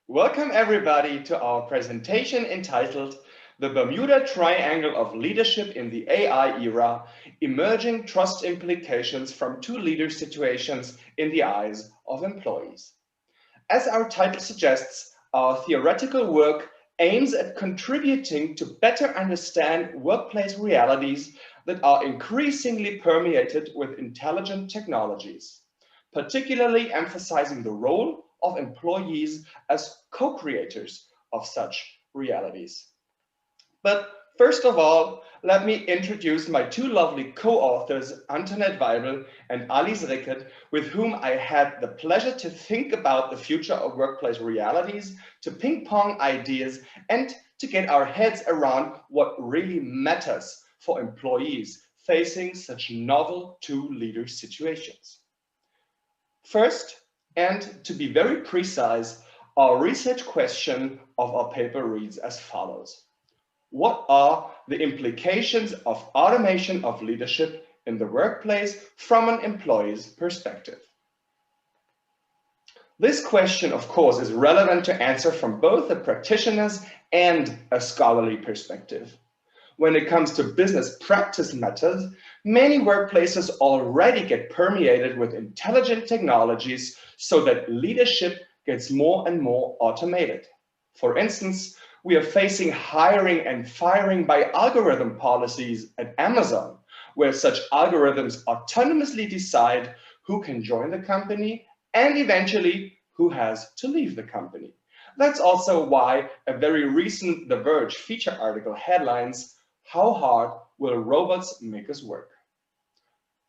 Welcome everybody to our presentation entitled The Bermuda Triangle of Leadership in the AI Era, Emerging Trust Implications from Two Leader Situations in the Eyes of Employees. As our title suggests, our theoretical work aims at contributing to better understand workplace realities that are increasingly permeated with intelligent technologies, particularly emphasizing the role of employees as co-creators of such realities. But first of all, let me introduce my two lovely co-authors, Antoinette Weibel and Alice Rickert, with whom I had the pleasure to think about the future of workplace realities, to ping-pong ideas, and to get our heads around what really matters for employees facing such novel two-leader situations. First, and to be very precise, our research question of our paper reads as follows. What are the implications of automation of leadership in the workplace from an employee's perspective? This question, of course, is relevant to answer from both a practitioner's and a scholarly perspective. When it comes to business practice matters, many workplaces already get permeated with intelligent technologies so that leadership gets more and more automated. For instance, we are facing hiring and firing by algorithm policies at Amazon, where such algorithms autonomously decide who can join the company and eventually who has to leave the company. That's also why a very recent The Verge feature article headlines, "How hard will robots make us work?"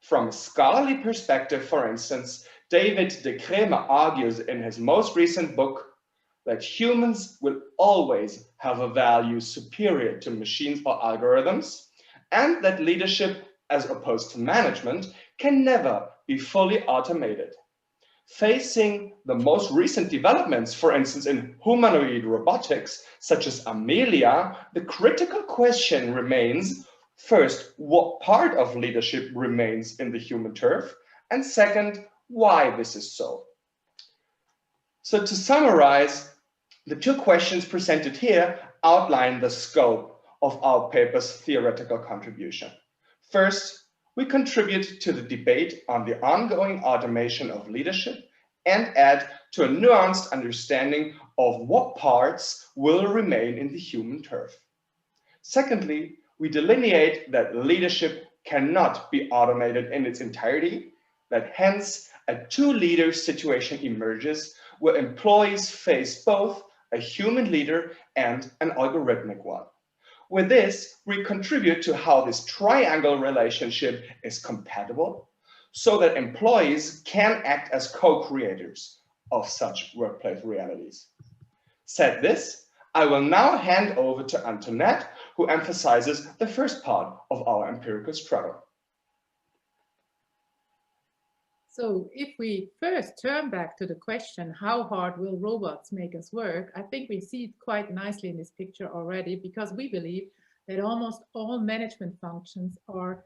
From a scholarly perspective, for instance, David de Kremer argues in his most recent book that humans will always have a value superior to machines or algorithms, and that leadership, as opposed to management, can never be fully automated. Facing the most recent developments, for instance, in humanoid robotics, such as Amelia, the critical question remains, first, what part of leadership remains in the human turf? And second, why this is so. So to summarize, the two questions presented here outline the scope of our paper's theoretical contribution. First, we contribute to the debate on the ongoing automation of leadership and add to a nuanced understanding of what parts will remain in the human turf. Secondly, we delineate that leadership cannot be automated in its entirety, that hence a two-leader situation emerges where employees face both a human leader and an algorithmic one. With this, we contribute to how this triangle relationship is compatible so that employees can act as co-creators of such workplace realities. Said this, I will now hand over to Antoinette, who emphasizes the first part of our empirical struggle. So if we first turn back to the question, how hard will robots make us work? I think we see it quite nicely in this picture already, because we believe that almost all management functions are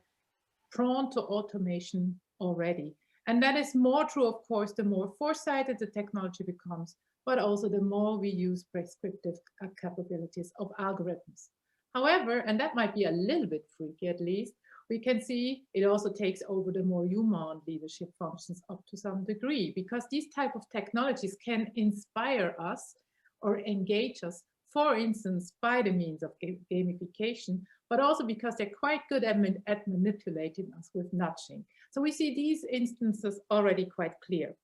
prone to automation already. And that is more true, of course, the more foresighted the technology becomes, but also the more we use prescriptive capabilities of algorithms. However, and that might be a little bit freaky at least, we can see it also takes over the more human leadership functions up to some degree, because these type of technologies can inspire us or engage us, for instance, by the means of gamification, but also because they're quite good at manipulating us with nudging. So we see these instances already quite clear.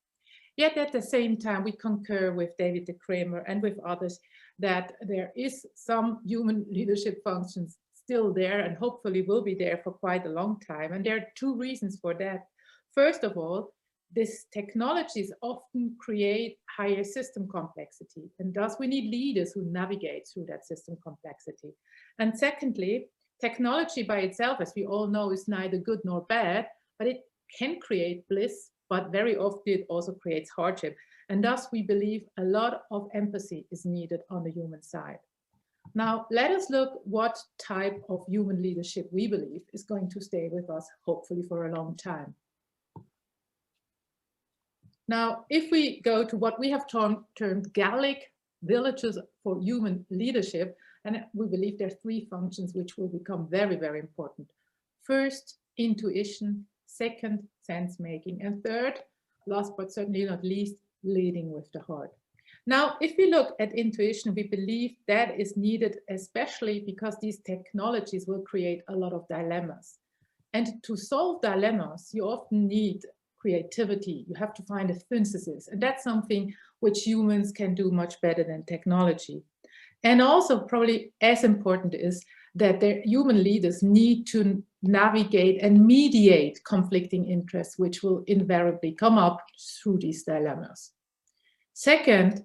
Yet at the same time, we concur with David de Kremer and with others that there is some human leadership functions still there and hopefully will be there for quite a long time. And there are two reasons for that. First of all, these technologies often create higher system complexity, and thus we need leaders who navigate through that system complexity. And secondly, technology by itself, as we all know, is neither good nor bad, but it can create bliss, but very often it also creates hardship. And thus we believe a lot of empathy is needed on the human side. Now, let us look what type of human leadership we believe is going to stay with us, hopefully for a long time. Now, if we go to what we have termed Gallic villages for human leadership. And we believe there are three functions which will become very, very important. First, intuition. Second, sense making. And third, last but certainly not least, leading with the heart. Now, if we look at intuition, we believe that is needed, especially because these technologies will create a lot of dilemmas. And to solve dilemmas, you often need creativity. You have to find a synthesis. And that's something which humans can do much better than technology. And also probably as important is that the human leaders need to navigate and mediate conflicting interests, which will invariably come up through these dilemmas. Second,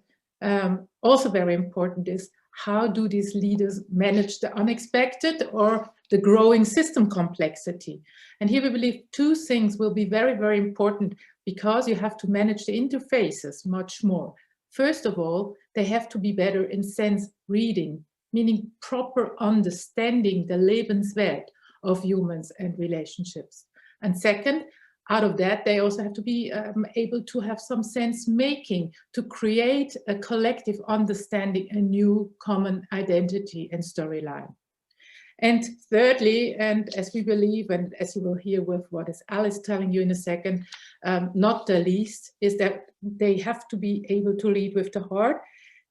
also very important is how do these leaders manage the unexpected or the growing system complexity? And here we believe two things will be very, very important because you have to manage the interfaces much more. First of all, they have to be better in sense reading, meaning proper understanding the Lebenswelt of humans and relationships. And second, out of that, they also have to be able to have some sense making to create a collective understanding, a new common identity and storyline. And thirdly, and as we believe, and as you will hear with what is Alice telling you in a second, not the least, is that they have to be able to lead with the heart,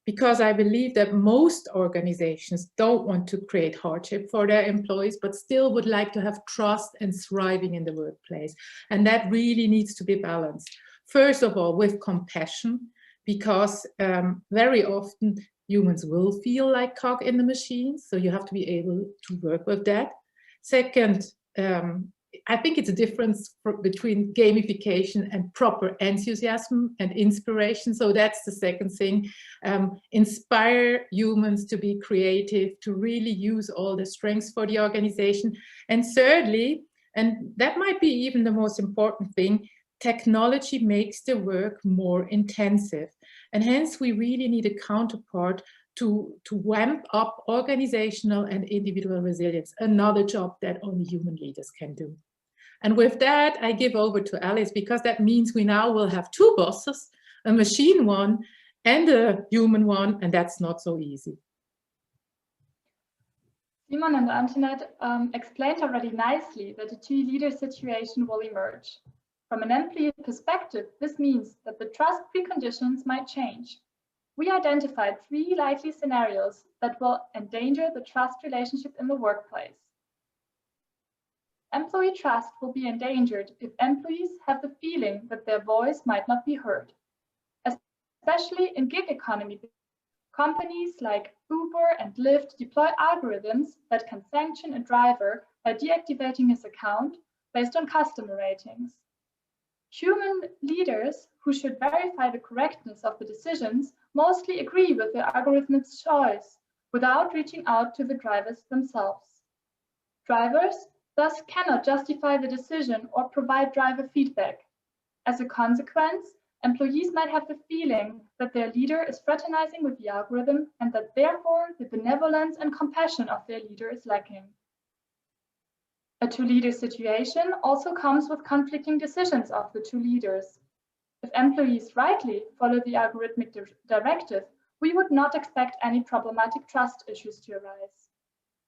because I believe that most organizations don't want to create hardship for their employees, but still would like to have trust and thriving in the workplace. And that really needs to be balanced. First of all, with compassion, because very often humans will feel like cog in the machine. So you have to be able to work with that. Second, I think it's a difference between gamification and proper enthusiasm and inspiration. So that's the second thing. Inspire humans to be creative, to really use all the strengths for the organization. And thirdly, and that might be even the most important thing, technology makes the work more intensive. And hence we really need a counterpart to ramp up organizational and individual resilience, another job that only human leaders can do. And with that, I give over to Alice, because that means we now will have two bosses, a machine one and a human one, and that's not so easy. Simon and Antoinette explained already nicely that a two-leader situation will emerge. From an employee perspective, this means that the trust preconditions might change. We identified three likely scenarios that will endanger the trust relationship in the workplace. Employee trust will be endangered if employees have the feeling that their voice might not be heard. Especially in gig economy, companies like Uber and Lyft deploy algorithms that can sanction a driver by deactivating his account based on customer ratings. Human leaders who should verify the correctness of the decisions mostly agree with the algorithm's choice without reaching out to the drivers themselves. Drivers thus cannot justify the decision or provide driver feedback. As a consequence, employees might have the feeling that their leader is fraternizing with the algorithm and that therefore the benevolence and compassion of their leader is lacking. A two-leader situation also comes with conflicting decisions of the two leaders. If employees rightly follow the algorithmic directive, we would not expect any problematic trust issues to arise.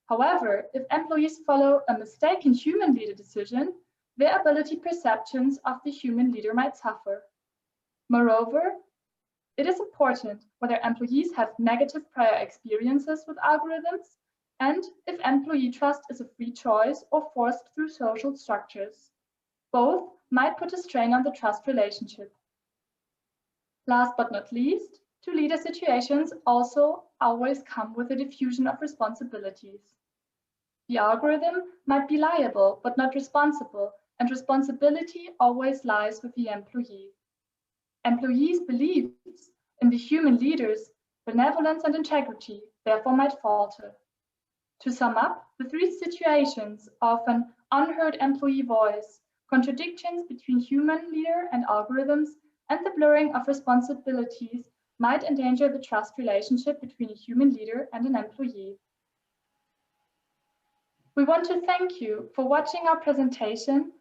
However, if employees follow a mistaken human leader decision, their ability perceptions of the human leader might suffer. Moreover, it is important whether employees have negative prior experiences with algorithms and if employee trust is a free choice or forced through social structures. Both might put a strain on the trust relationship. Last but not least, two-leader situations also always come with a diffusion of responsibilities. The algorithm might be liable but not responsible, and responsibility always lies with the employee. Employees' beliefs in the human leader's benevolence and integrity therefore might falter. To sum up, the three situations of an unheard employee voice, contradictions between human leader and algorithms, and the blurring of responsibilities might endanger the trust relationship between a human leader and an employee. We want to thank you for watching our presentation.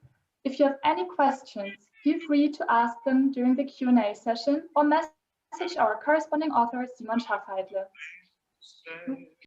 If you have any questions, feel free to ask them during the Q&A session or message message our corresponding author, Simon Schafheitle.